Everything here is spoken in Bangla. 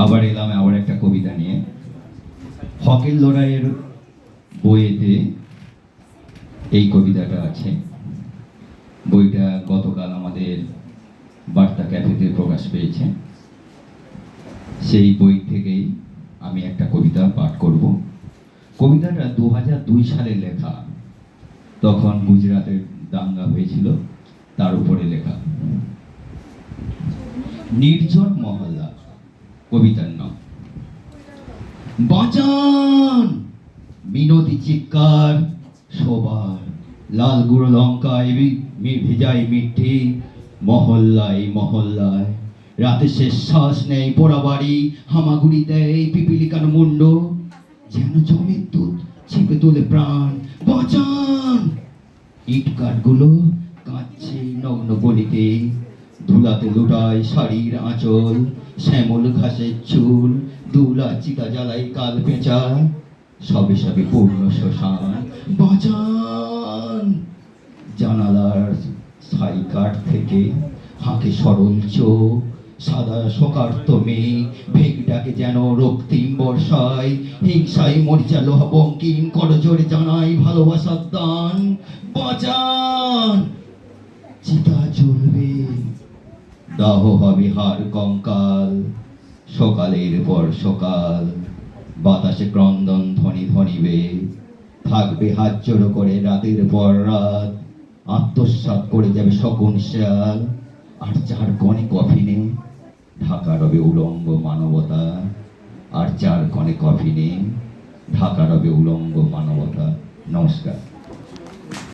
আবার এলাম আবার একটা কবিতা নিয়ে। হকের লড়াইয়ের বইয়েতে এই কবিতাটা আছে। বইটা গতকাল আমাদের বার্তা ক্যাফেতে প্রকাশ পেয়েছে। সেই বই থেকেই আমি একটা কবিতা পাঠ করব। কবিতাটা 2002 সালে লেখা, তখন গুজরাটের দাঙ্গা হয়েছিল, তার উপরে লেখা। নির্জন মহল্লা, কবিতার নাম। বাঁচান মিনতি চিৎকার সবার, লাল গুঁড়ো লঙ্কায় ভেজাই মিঠে মহল্লায় মহল্লায়। রাতে শেষ শ্বাস নেই পোড়া বাড়ি, হামাগুড়ি দেয় পিপিলিকার মুন্ড, যেন জমের দুধ ছিপে তোলে প্রাণ। বাঁচান! ইট কাঠগুলো কাঁদছে নগ্ন গলিতে, ধুলাতে লুটায় শাড়ির আঁচল, শ্যামল ঘাসের চুল, দুলা চিতা জ্বালাই কাল পেঁচা, সবে সবে পূর্ণ শ্মশান। বাঁচান! জানালার ছাই কাঠ থেকে হাঁকে সরল চোখ, সাদা শোকার্ত মেয়ে ভেগ ডাকে যেন রক্তিম বর্ষায়, হিংসায় মরিচা লোহা বঙ্কিম করজোরে জানাই ভালোবাসার দান। বাঁচান! চিতা জ্বলবে, দাহ হবে হাড় কঙ্কাল, সকালের পর সকাল বাতাসে ক্রন্দন ধ্বনি ধ্বনিবে, থাকবে হাত জোড়ো করে রাতের পর রাত, আত্মসাৎ করে যাবে শকুন শেয়াল। আর চার কণে কফিনে ঢাকা রবে উলঙ্গ মানবতা, আর চার কণে কফিনে ঢাকা রবে উলঙ্গ মানবতা। নমস্কার।